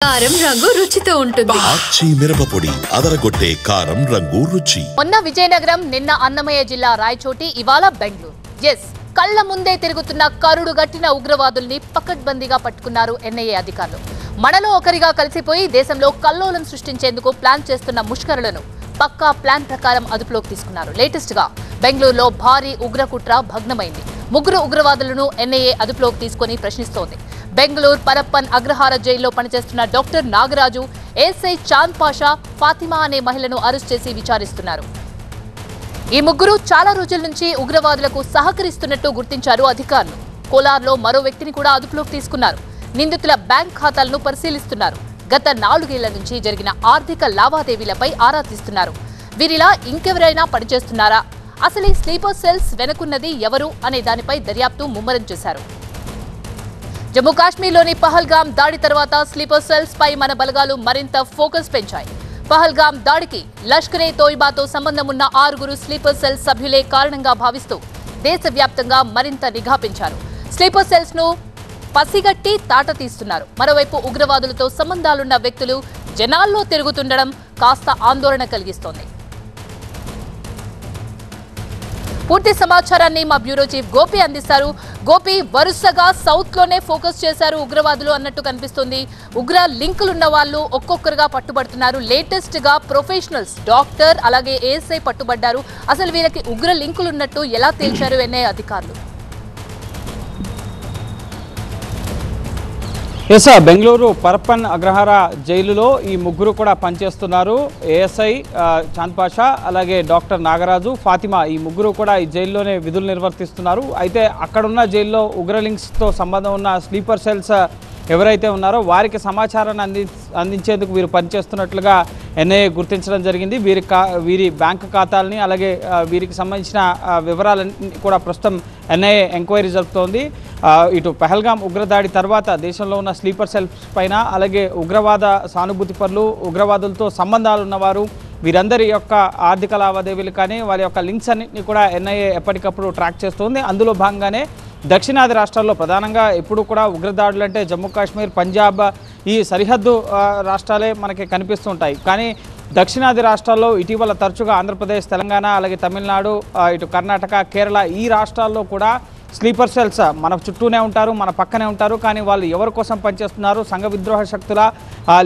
కారం రంగు రుచితో ఉంటుంది. ఆచి మిరపపొడి అదరగొట్టే కారం రంగు రుచి. మొన్న విజయనగరం, నిన్న అన్నమయ్య జిల్లా రాయచోటి, ఇవాళ బెంగళూరు. కళ్ల ముందే తిరుగుతున్న కరుడు గట్టిన ఉగ్రవాదుల్ని పకడ్బందీగా పట్టుకున్నారు ఎన్ఐఏ అధికారులు. మనలో ఒకరిగా కలిసిపోయి దేశంలో కల్లోలం సృష్టించేందుకు ప్లాన్ చేస్తున్న ముష్కరులను పక్కా ప్లాన్ ప్రకారం అదుపులోకి తీసుకున్నారు. లేటెస్ట్ గా బెంగళూరులో భారీ ఉగ్రకుట్ర భగ్నమైంది. ముగ్గురు ఉగ్రవాదులను ఎన్ఐఏ అదుపులోకి తీసుకుని ప్రశ్నిస్తోంది. బెంగళూరు పరప్పన్ అగ్రహార జైల్లో పనిచేస్తున్న డాక్టర్ నాగరాజు, ఎస్ఐ చాంద్ పాషా, ఫాతిమా అనే మహిళను అరెస్ట్ చేసి విచారిస్తున్నారు. ఈ ముగ్గురు చాలా రోజుల నుంచి ఉగ్రవాదులకు సహకరిస్తున్నట్టు గుర్తించారు అధికారులు. కోలార్లో మరో వ్యక్తిని కూడా అదుపులోకి తీసుకున్నారు. నిందితుల బ్యాంక్ ఖాతాలను పరిశీలిస్తున్నారు. గత 4 ఏళ్ల నుంచి జరిగిన ఆర్థిక లావాదేవీలపై ఆరా తీస్తున్నారు. వీరిలా ఇంకెవరైనా పనిచేస్తున్నారా, అసలు ఈ స్లీపర్ సెల్స్ వెనుకున్నది ఎవరు అనే దానిపై దర్యాప్తు ముమ్మరం చేశారు. జమ్మూ కాశ్మీర్లోని పహల్గాం దాడి తర్వాత స్లీపర్ సెల్స్ పై మన బలగాలు మరింత ఫోకస్ పెంచాయి. పహల్గాం దాడికి లష్కరే తోయిబాతో సంబంధం ఉన్న 6 స్లీపర్ సెల్స్ సభ్యులే కారణంగా భావిస్తూ దేశవ్యాప్తంగా మరింత నిఘా పెంచారు. స్లీపర్ సెల్స్ ను పసిగట్టి తాట తీస్తున్నారు. మరోవైపు ఉగ్రవాదులతో సంబంధాలున్న వ్యక్తులు జనాల్లో తిరుగుతుండడం కాస్త ఆందోళన కలిగిస్తోంది. పూర్తి సమాచారాన్ని మా బ్యూరో చీఫ్ గోపి అందిస్తారు. గోపి, వరుసగా సౌత్ లోనే ఫోకస్ చేశారు ఉగ్రవాదులు అన్నట్టు కనిపిస్తుంది. ఉగ్ర లింకులున్న వాళ్ళు ఒక్కొక్కరుగా పట్టుబడుతున్నారు. లేటెస్ట్ గా ప్రొఫెషనల్స్, డాక్టర్ అలాగే ఏఎస్ఐ పట్టుబడ్డారు. అసలు వీళ్ళకి ఉగ్ర లింకులున్నట్టు ఎలా తేల్చారు ఎన్ఐఏ అధికారులు? బెంగళూరు పరప్పన్ అగ్రహార జైలులో ఈ ముగ్గురు కూడా పనిచేస్తున్నారు. ఏఎస్ఐ చాంద్ పాషా, అలాగే డాక్టర్ నాగరాజు, ఫాతిమా, ఈ ముగ్గురు కూడా ఈ జైల్లోనే విధులు నిర్వర్తిస్తున్నారు. అయితే అక్కడున్న జైల్లో ఉగ్ర లింక్స్తో సంబంధం ఉన్న స్లీపర్ సెల్స్ ఎవరైతే ఉన్నారో వారికి సమాచారాన్ని అందించేందుకు వీరు పనిచేస్తున్నట్లుగా ఎన్ఐఏ గుర్తించడం జరిగింది. వీరి బ్యాంకు ఖాతాలని, అలాగే వీరికి సంబంధించిన వివరాలన్నీ కూడా ప్రస్తుతం ఎన్ఐఏ ఎంక్వైరీ జరుపుతోంది. ఇటు పహల్గాం ఉగ్రదాడి తర్వాత దేశంలో ఉన్న స్లీపర్ సెల్స్ పైన, అలాగే ఉగ్రవాద సానుభూతి పరులు, ఉగ్రవాదులతో సంబంధాలు ఉన్నవారు, వీరందరి యొక్క ఆర్థిక లావాదేవీలు కానీ వారి యొక్క లింక్స్ అన్నింటినీ కూడా ఎన్ఐఏ ఎప్పటికప్పుడు ట్రాక్ చేస్తుంది. అందులో భాగంగానే దక్షిణాది రాష్ట్రాల్లో ప్రధానంగా ఎప్పుడు కూడా ఉగ్రదాడులు అంటే జమ్మూ కాశ్మీర్, పంజాబ్, ఈ సరిహద్దు రాష్ట్రాలే మనకి కనిపిస్తుంటాయి. కానీ దక్షిణాది రాష్ట్రాల్లో ఇటీవల తరచుగా ఆంధ్రప్రదేశ్, తెలంగాణ, అలాగే తమిళనాడు, ఇటు కర్ణాటక, కేరళ, ఈ రాష్ట్రాల్లో కూడా స్లీపర్ సెల్స్ మన చుట్టూనే ఉంటారు, మన పక్కనే ఉంటారు. కానీ వాళ్ళు ఎవరి కోసం పనిచేస్తున్నారు, సంఘ విద్రోహ శక్తుల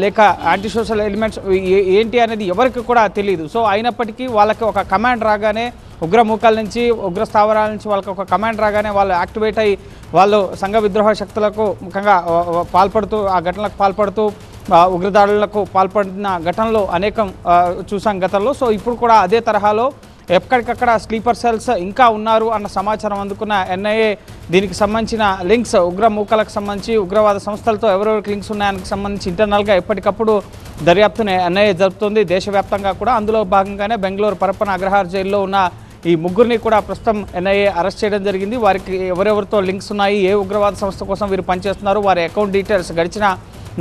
లేక యాంటీ సోషల్ ఎలిమెంట్స్ ఏంటి అనేది ఎవరికి కూడా తెలియదు. సో అయినప్పటికీ వాళ్ళకి ఒక కమాండ్ రాగానే, ఉగ్రమూకాల నుంచి, ఉగ్ర స్థావరాల నుంచి వాళ్ళకి ఒక కమాండ్ రాగానే వాళ్ళు యాక్టివేట్ అయ్యి వాళ్ళు సంఘ విద్రోహ శక్తులకు ముఖ్యంగా పాల్పడుతూ, ఆ ఘటనలకు పాల్పడుతూ ఉగ్రదాడులకు పాల్పడిన ఘటనలు అనేకం చూసాం గతంలో. సో ఇప్పుడు కూడా అదే తరహాలో ఎక్కడికక్కడ స్లీపర్ సెల్స్ ఇంకా ఉన్నారు అన్న సమాచారం అందుకున్న ఎన్ఐఏ దీనికి సంబంధించిన లింక్స్, ఉగ్రమూకలకు సంబంధించి ఉగ్రవాద సంస్థలతో ఎవరెవరికి లింక్స్ ఉన్నాయనికి సంబంధించి ఇంటర్నల్గా ఎప్పటికప్పుడు దర్యాప్తుని ఎన్ఐఏ జరుపుతుంది దేశవ్యాప్తంగా కూడా. అందులో భాగంగానే బెంగళూరు పరప్పన అగ్రహార జైల్లో ఉన్న ఈ ముగ్గురిని కూడా ప్రస్తుతం ఎన్ఐఏ అరెస్ట్ చేయడం జరిగింది. వారికి ఎవరెవరితో లింక్స్ ఉన్నాయి, ఏ ఉగ్రవాద సంస్థ కోసం వీరు పనిచేస్తున్నారు, వారి అకౌంట్ డీటెయిల్స్, గడిచిన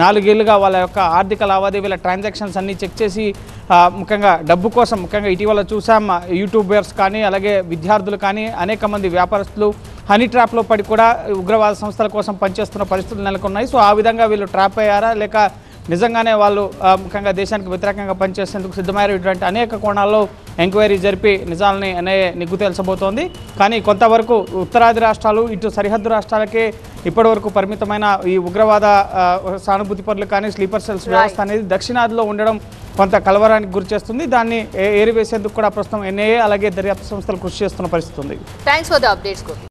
4 ఏళ్లుగా వాళ్ళ యొక్క ఆర్థిక లావాదేవీల ట్రాన్సాక్షన్స్ అన్నీ చెక్ చేసి ముఖ్యంగా డబ్బు కోసం, ముఖ్యంగా ఇటీవల చూసాం యూట్యూబర్స్ కానీ, అలాగే విద్యార్థులు కానీ, అనేక మంది వ్యాపారస్తులు హనీ ట్రాప్లో పడి కూడా ఉగ్రవాద సంస్థల కోసం పనిచేస్తున్న పరిస్థితులు నెలకొన్నాయి. సో ఆ విధంగా వీళ్ళు ట్రాప్ అయ్యారా, లేక నిజంగానే వాళ్ళు ముఖ్యంగా దేశానికి వ్యతిరేకంగా పనిచేసేందుకు సిద్ధమయ్యారు, ఇటువంటి అనేక కోణాల్లో ఎంక్వైరీ జరిపి నిజాలని ఎన్ఐఏ నిగ్గు తేల్చబోతోంది. కానీ కొంతవరకు ఉత్తరాది రాష్ట్రాలు, ఇటు సరిహద్దు రాష్ట్రాలకే ఇప్పటివరకు పరిమితమైన ఈ ఉగ్రవాద సానుభూతి పరులు కానీ స్లీపర్ సెల్స్ వ్యవస్థ అనేది దక్షిణాదిలో ఉండడం కొంత కలవరానికి గురి చేస్తుంది. దాన్ని ఏరివేసేందుకు కూడా ప్రస్తుతం ఎన్ఐఏ అలాగే దర్యాప్తు సంస్థలు కృషి చేస్తున్న పరిస్థితి ఉంది. Thanks for the updates.